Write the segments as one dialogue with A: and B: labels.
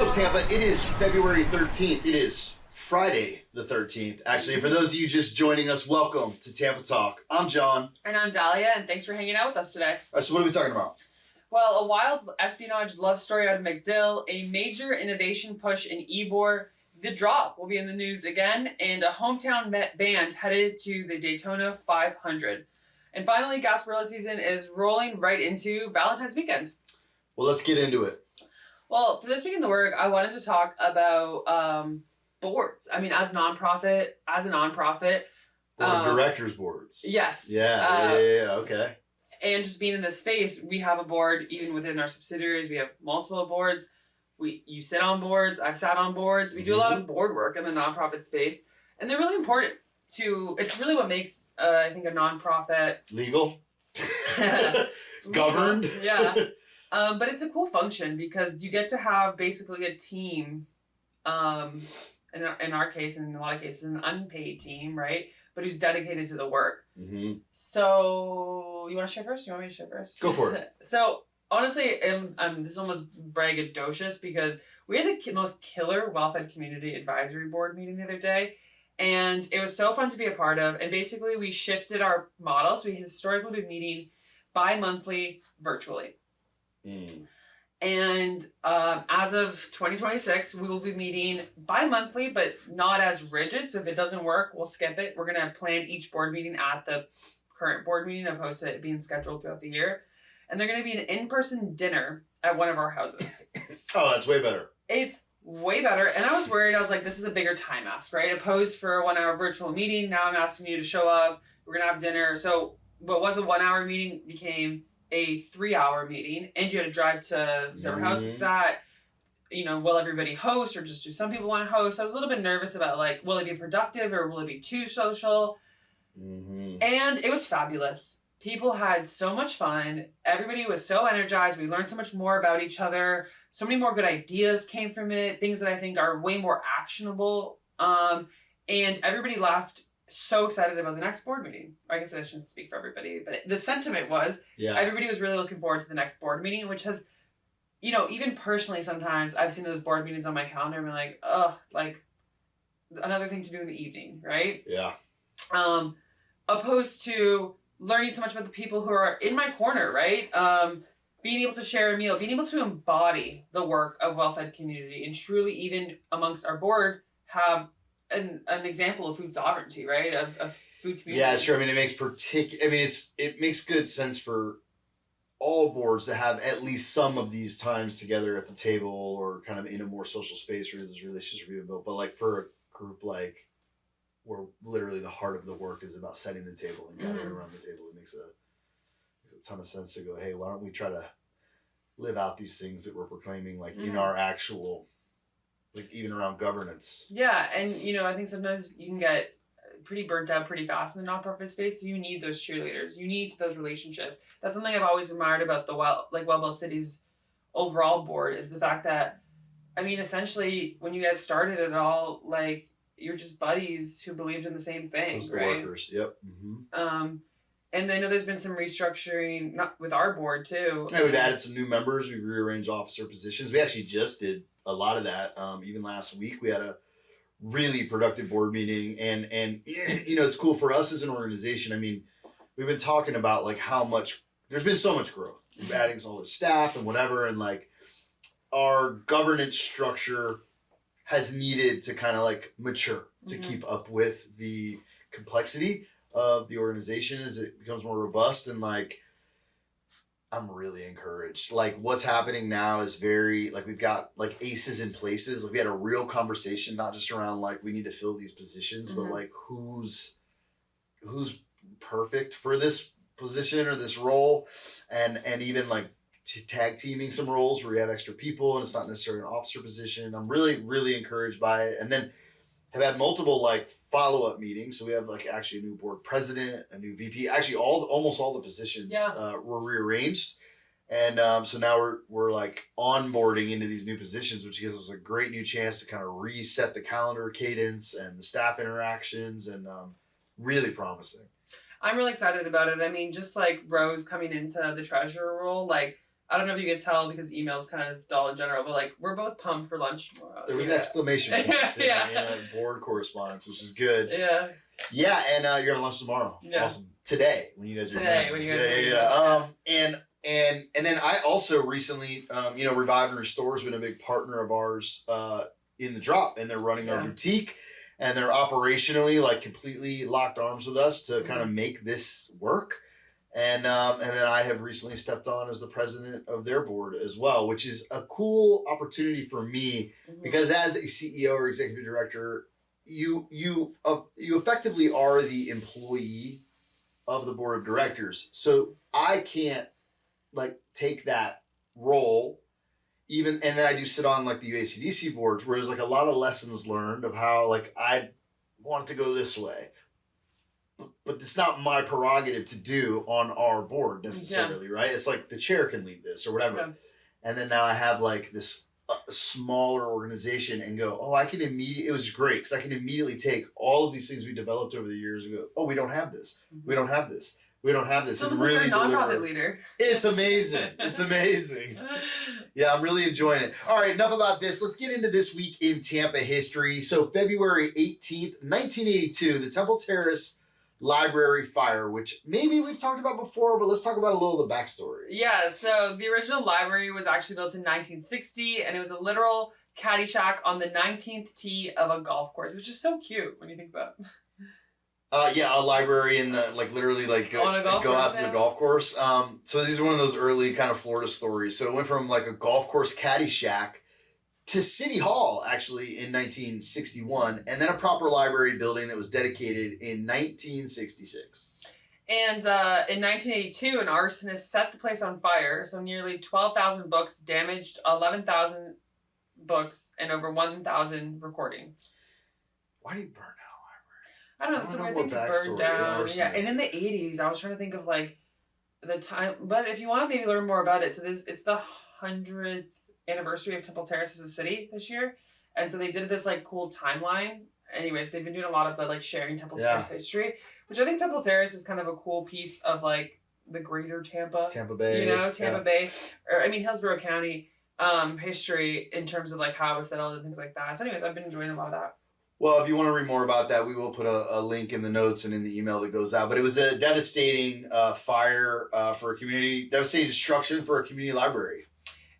A: What's up, Tampa? It is February 13th. It is Friday the 13th. Actually, for those of you just joining us, welcome to Tampa Talk. I'm John.
B: And I'm Dahlia, and thanks for hanging out with us today.
A: All right, so what are we talking about?
B: Well, a wild espionage love story out of MacDill, a major innovation push in Ybor, the drop will be in the news again, and a hometown band headed to the Daytona 500. And finally, Gasparilla season is rolling right into Valentine's weekend.
A: Well, let's get into it.
B: Well, for this week in the work, I wanted to talk about boards. I mean, as a nonprofit.
A: Board of directors boards.
B: Yes.
A: Yeah, okay.
B: And just being in this space, we have a board, even within our subsidiaries, we have multiple boards. You sit on boards, I've sat on boards. We do a lot of board work in the nonprofit space, and they're really important it's really what makes, I think, a nonprofit
A: legal, governed.
B: Yeah. But it's a cool function because you get to have basically a team, in our case, and in a lot of cases, an unpaid team, right? But who's dedicated to the work. Mm-hmm. So, you want to share first? You want me to share first?
A: Go for it.
B: So, honestly, this is almost braggadocious because we had the most killer well-fed community advisory board meeting the other day. And it was so fun to be a part of. And basically, we shifted our model. So we historically been meeting bi-monthly virtually. Mm. And as of 2026, we will be meeting bi-monthly, but not as rigid. So if it doesn't work, we'll skip it. We're going to plan each board meeting at the current board meeting opposed to it being scheduled throughout the year. And they're going to be an in-person dinner at one of our houses.
A: Oh, that's way better.
B: It's way better. And I was worried. I was like, this is a bigger time ask, right? Opposed for a 1 hour virtual meeting. Now I'm asking you to show up. We're going to have dinner. So what was a 1 hour meeting became a 3 hour meeting. And you had to drive to whoever house it's at. You know, will everybody host or just do some people want to host? I was a little bit nervous about like, will it be productive or will it be too social? Mm-hmm. And it was fabulous. People had so much fun. Everybody was so energized. We learned so much more about each other. So many more good ideas came from it. Things that I think are way more actionable. And everybody left so excited about the next board meeting. I guess I shouldn't speak for everybody, but the sentiment was everybody was really looking forward to the next board meeting, which has, you know, even personally sometimes I've seen those board meetings on my calendar and I'm like, oh, like another thing to do in the evening, right?
A: Yeah.
B: Opposed to learning so much about the people who are in my corner, right? Being able to share a meal, being able to embody the work of well-fed community and truly even amongst our board have an example of food sovereignty, right? Of food community.
A: Yeah, sure. I mean, it makes good sense for all boards to have at least some of these times together at the table or kind of in a more social space where those relationships are being built. But like for a group like where literally the heart of the work is about setting the table and gathering around the table, it makes a ton of sense to go, hey, why don't we try to live out these things that we're proclaiming like in our actual, like even around governance.
B: Yeah, and you know, I think sometimes you can get pretty burnt out pretty fast in the nonprofit space. So you need those cheerleaders. You need those relationships. That's something I've always admired about the WellBuilt City's overall board is the fact that, I mean, essentially when you guys started it all, like you're just buddies who believed in the same thing,
A: those
B: right?
A: The workers, yep. Mm-hmm.
B: And I know there's been some restructuring, not with our board too.
A: Yeah, we've added some new members. We've rearranged officer positions. We actually just did a lot of that. Even last week, we had a really productive board meeting. And you know, it's cool for us as an organization. I mean, we've been talking about like how much, there's been so much growth. We're adding all the staff and whatever. And like our governance structure has needed to kind of like mature to keep up with the complexity of the organization as it becomes more robust. And like I'm really encouraged. Like what's happening now is very like we've got like aces in places. Like we had a real conversation, not just around like we need to fill these positions, but like who's perfect for this position or this role, and even like tag teaming some roles where you have extra people and it's not necessarily an officer position. I'm really encouraged by it. And then have had multiple like follow-up meetings. So we have like actually a new board president, a new VP, actually almost all the positions were rearranged. And so now we're like onboarding into these new positions, which gives us a great new chance to kind of reset the calendar cadence and the staff interactions, and really promising.
B: I'm really excited about it. I mean, just like Rose coming into the treasurer role, like I don't know if you could tell because email's kind of dull in general, but like we're both pumped for lunch tomorrow.
A: There was exclamation points
B: Yeah.
A: in board correspondence, which is good.
B: Yeah.
A: Yeah, and you're having lunch tomorrow.
B: Yeah.
A: Awesome. Today, when you guys are
B: Today, when you guys are doing
A: this. And then I also recently, Revive and Restore has been a big partner of ours in the drop, and they're running our boutique, and they're operationally like completely locked arms with us to kind of make this work. And then I have recently stepped on as the president of their board as well, which is a cool opportunity for me because as a CEO or executive director, you effectively are the employee of the board of directors. So I can't like take that role and then I do sit on like the UACDC boards where there's like a lot of lessons learned of how like I want it to go this way. But it's not my prerogative to do on our board necessarily, right? It's like the chair can lead this or whatever. Yeah. And then now I have like this smaller organization and go, it was great because I can immediately take all of these things we developed over the years and go, oh, we don't have this. We don't have this. We don't have this.
B: So it was like you're a nonprofit leader.
A: It's amazing. It's amazing. Yeah, I'm really enjoying it. All right, enough about this. Let's get into this week in Tampa history. So February 18th, 1982, the Temple Terrace Library fire, which maybe we've talked about before, but let's talk about a little of the backstory.
B: Yeah, so the original library was actually built in 1960, and it was a literal caddy shack on the 19th tee of a golf course, which is so cute when you think about it.
A: A library in the literally go out to the golf course. So these are one of those early kind of Florida stories. So it went from like a golf course caddy shack to City Hall actually in 1961, and then a proper library building that was dedicated in 1966.
B: And in 1982, an arsonist set the place on fire. So nearly 12,000 books damaged, 11,000 books, and over 1,000 recording.
A: Why do you burn?
B: I don't know. It's a weird thing to burn down. Yeah, and in the 80s, I was trying to think of like the time. But if you want to maybe learn more about it, so it's the 100th anniversary of Temple Terrace as a city this year, and so they did this like cool timeline. Anyways, they've been doing a lot of the like sharing Temple Terrace history, which I think Temple Terrace is kind of a cool piece of like the greater Tampa Bay, Tampa Bay, or I mean Hillsborough County history in terms of like how it was settled and things like that. So anyways, I've been enjoying a lot of that.
A: Well, if you want to read more about that, we will put a link in the notes and in the email that goes out. But it was a devastating fire for a community, devastating destruction for a community library.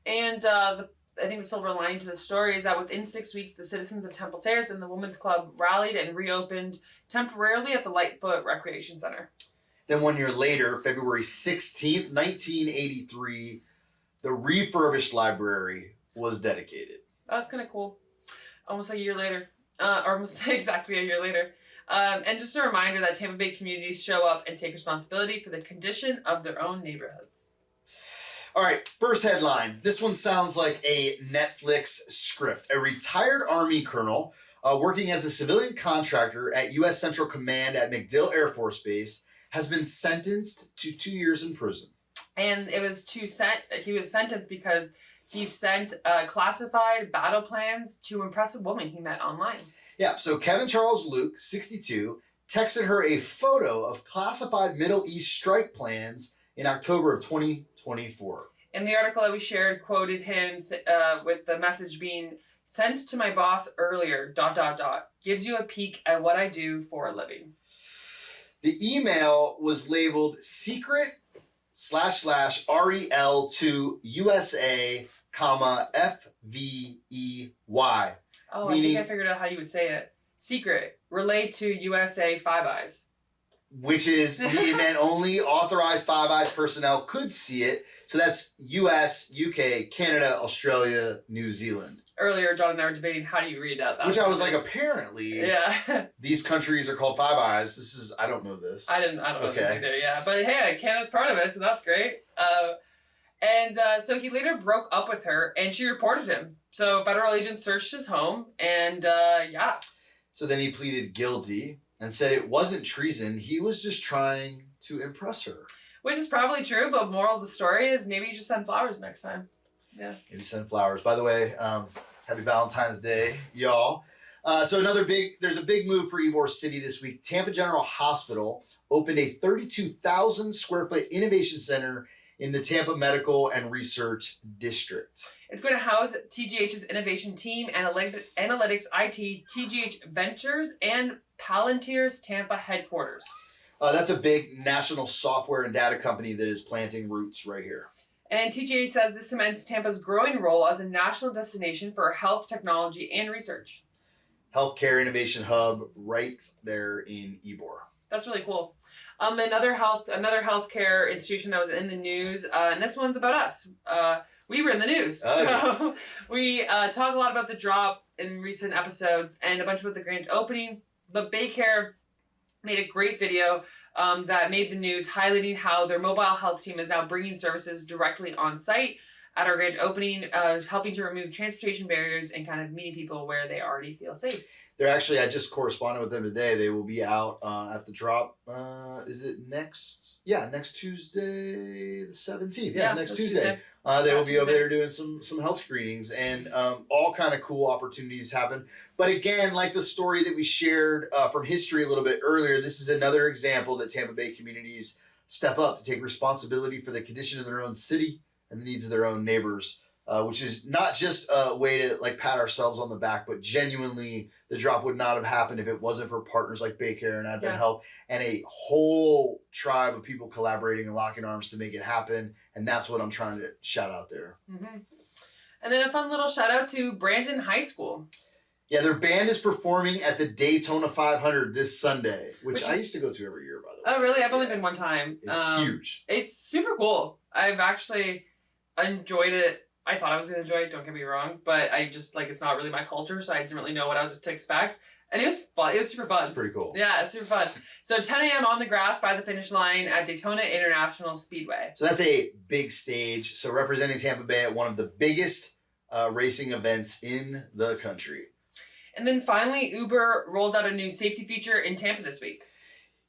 B: And I think the silver lining to the story is that within 6 weeks, the citizens of Temple Terrace and the Women's Club rallied and reopened temporarily at the Lightfoot Recreation Center.
A: Then 1 year later, February 16th, 1983, the refurbished library was dedicated.
B: Oh, that's kind of cool. Almost a year later. Or almost exactly a year later. And just a reminder that Tampa Bay communities show up and take responsibility for the condition of their own neighborhoods.
A: All right, first headline. This one sounds like a Netflix script. A retired Army colonel working as a civilian contractor at U.S. Central Command at MacDill Air Force Base has been sentenced to 2 years in prison.
B: And he was sentenced because he sent classified battle plans to impress a woman he met online.
A: Yeah, so Kevin Charles Luke, 62, texted her a photo of classified Middle East strike plans in October of 2024.
B: And the article that we shared quoted him with the message being, "Sent to my boss earlier, ... Gives you a peek at what I do for a living."
A: The email was labeled secret / REL to USA, FVEY.
B: Oh,
A: meaning,
B: I think I figured out how you would say it. Secret. Relate to USA Five Eyes.
A: Which is, it meant only authorized Five Eyes personnel could see it. So that's US, UK, Canada, Australia, New Zealand.
B: Earlier, John and I were debating how do you read that.
A: Which I was like, apparently,
B: yeah.
A: These countries are called Five Eyes. I don't know this.
B: I don't know this either, yeah. But hey, Canada's part of it, so that's great. So he later broke up with her, and she reported him. So federal agents searched his home, and yeah.
A: So then he pleaded guilty and said it wasn't treason. He was just trying to impress her.
B: Which is probably true, but moral of the story is maybe you just send flowers next time. Yeah.
A: Maybe send flowers. By the way, happy Valentine's Day, y'all. So there's a big move for Ybor City this week. Tampa General Hospital opened a 32,000 square foot innovation center in the Tampa Medical and Research District.
B: It's going to house TGH's innovation team, analytics, IT, TGH Ventures, and Palantir's Tampa headquarters.
A: That's a big national software and data company that is planting roots right here.
B: And TGH says this cements Tampa's growing role as a national destination for health, technology, and research.
A: Healthcare innovation hub right there in Ybor.
B: That's really cool. Another healthcare institution that was in the news, and this one's about us. We were in the news. So we talk a lot about the drop in recent episodes and a bunch about the grand opening. But BayCare made a great video that made the news, highlighting how their mobile health team is now bringing services directly on site at our grand opening, helping to remove transportation barriers and kind of meeting people where they already feel safe.
A: They're actually, I just corresponded with them today. They will be out at the drop. Is it next? Yeah, next Tuesday, the 17th. Yeah, next Tuesday. They will be over there doing some health screenings, and all kind of cool opportunities happen. But again, like the story that we shared from history a little bit earlier, this is another example that Tampa Bay communities step up to take responsibility for the condition of their own city and the needs of their own neighbors, which is not just a way to like pat ourselves on the back, but genuinely the drop would not have happened if it wasn't for partners like BayCare and Advent Health and a whole tribe of people collaborating and locking arms to make it happen. And that's what I'm trying to shout out there.
B: Mm-hmm. And then a fun little shout out to Brandon High School.
A: Yeah, their band is performing at the Daytona 500 this Sunday, which I used to go to every year, by the way.
B: Oh, really? I've only been one time.
A: It's huge.
B: It's super cool. I've actually enjoyed it. I thought I was going to enjoy it, don't get me wrong, but I just, like, it's not really my culture, so I didn't really know what I was to expect. And it was fun. It was super fun.
A: It's pretty cool.
B: Yeah, it's super fun. So 10 a.m. on the grass by the finish line at Daytona International Speedway.
A: So that's a big stage. So representing Tampa Bay at one of the biggest racing events in the country.
B: And then finally, Uber rolled out a new safety feature in Tampa this week.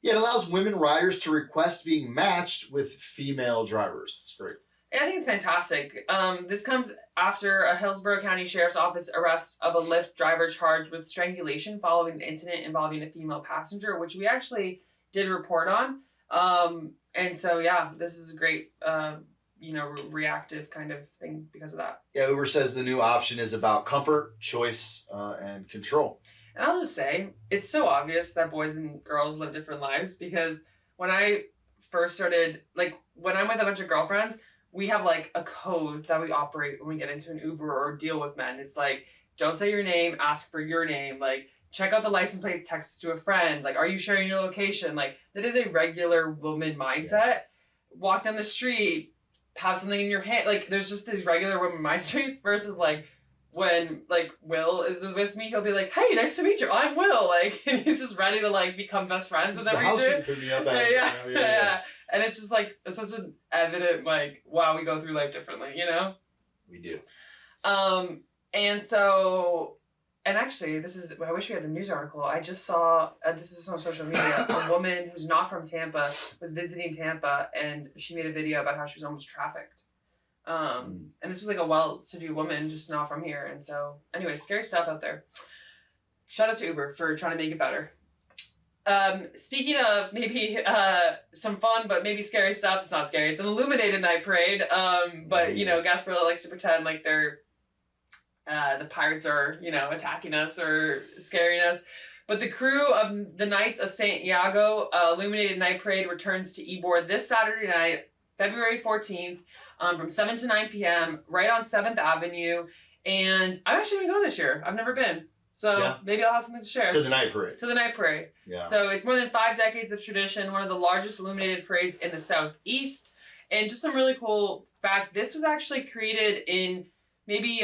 A: Yeah, it allows women riders to request being matched with female drivers. It's great.
B: I think it's fantastic. This comes after a Hillsborough County Sheriff's Office arrest of a Lyft driver charged with strangulation following an incident involving a female passenger, which we actually did report on. And so, yeah, this is a great, reactive kind of thing because of that.
A: Yeah, Uber says the new option is about comfort, choice, and control.
B: And I'll just say, it's so obvious that boys and girls live different lives, because when I first started, like, when I'm with a bunch of girlfriends, we have, like, a code that we operate when we get into an Uber or deal with men. It's like, don't say your name, ask for your name. Like, check out the license plate, text to a friend. Like, are you sharing your location? Like, that is a regular woman mindset. Yeah. Walk down the street, have something in your hand. Like, there's just these regular woman mind streets versus, like, when, like, Will is with me, he'll be like, hey, nice to meet you. I'm Will. Like, and he's just ready to, like, become best friends with everyone. Yeah. And it's just, like, it's such an evident, like, wow, we go through life differently, you know?
A: We do.
B: And so, and actually, I wish we had the news article. I just saw, this is on social media, a woman who's not from Tampa was visiting Tampa, and she made a video about how she was almost trafficked. And this was, like, a well-to-do woman, just not from here. And so, anyway, scary stuff out there. Shout out to Uber for trying to make it better. Speaking of maybe some fun but maybe scary stuff, it's not scary. It's an Illuminated night parade. But you know, Gasparilla likes to pretend like they're the pirates are, you know, attacking us or scaring us. But the crew of the Knights of Sant Yago Illuminated night parade returns to Ybor this Saturday night, February 14th, from 7 to 9 p.m. right on 7th Avenue. And I'm actually gonna go this year. I've never been. So maybe I'll have something to share.
A: To the night parade.
B: To the night parade.
A: Yeah.
B: So it's more than 5 decades of tradition, one of the largest illuminated parades in the Southeast. And just some really cool fact, this was actually created in maybe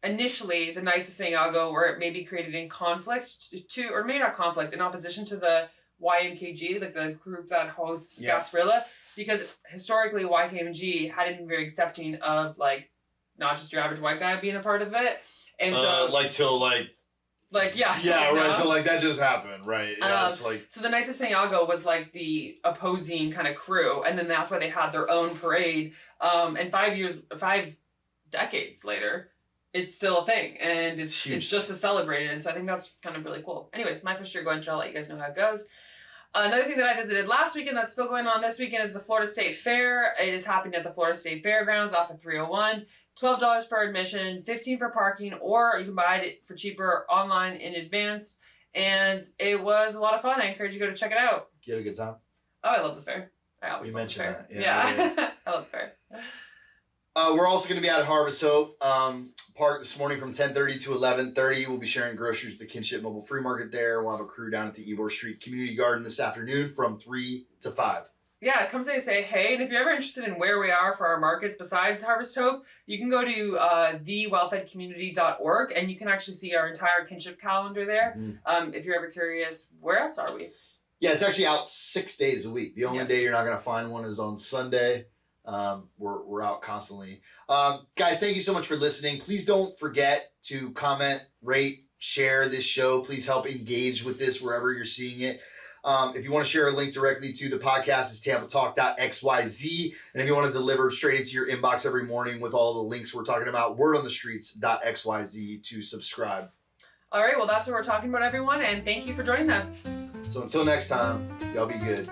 B: initially the Knights of St. Yago were maybe created in conflict to, or maybe not conflict, in opposition to the YMKG, like the group that hosts Gasparilla. Because historically YKMG hadn't been very accepting of, like, not just your average white guy being a part of it. And so,
A: So like that just happened, right? Yeah, it's like,
B: so the Knights of St. Yago was like the opposing kind of crew, and then that's why they had their own parade. And 5 decades later, it's still a thing, and it's just as celebrated. And so I think that's kind of really cool. Anyways, my first year going to, I'll let you guys know how it goes. Another thing that I visited last weekend that's still going on this weekend is the Florida State Fair. It is happening at the Florida State Fairgrounds off of 301. $12 for admission, $15 for parking, or you can buy it for cheaper online in advance. And it was a lot of fun. I encourage you to go to check it out.
A: You had a good time?
B: Oh, I love the fair. I always love the fair. Yeah. I love the fair.
A: We're also going to be at Harvest Hope Park this morning from 10:30 to 11:30. We'll be sharing groceries at the Kinship Mobile Free Market there. We'll have a crew down at the Ybor Street Community Garden this afternoon from 3 to 5.
B: Yeah, come say hey. And if you're ever interested in where we are for our markets besides Harvest Hope, you can go to thewellfedcommunity.org and you can actually see our entire kinship calendar there. Mm-hmm. If you're ever curious, where else are we?
A: Yeah, it's actually out 6 days a week. The only day you're not going to find one is on Sunday. We're out constantly. Guys, thank you so much for listening. Please don't forget to comment, rate, share this show. Please help engage with this wherever you're seeing it. If you want to share a link directly to the podcast, it's tampatalk.xyz. And if you want to deliver straight into your inbox every morning with all the links we're talking about, wordonthestreets.xyz to subscribe.
B: All right, well, that's what we're talking about, everyone. And thank you for joining us.
A: So until next time, y'all be good.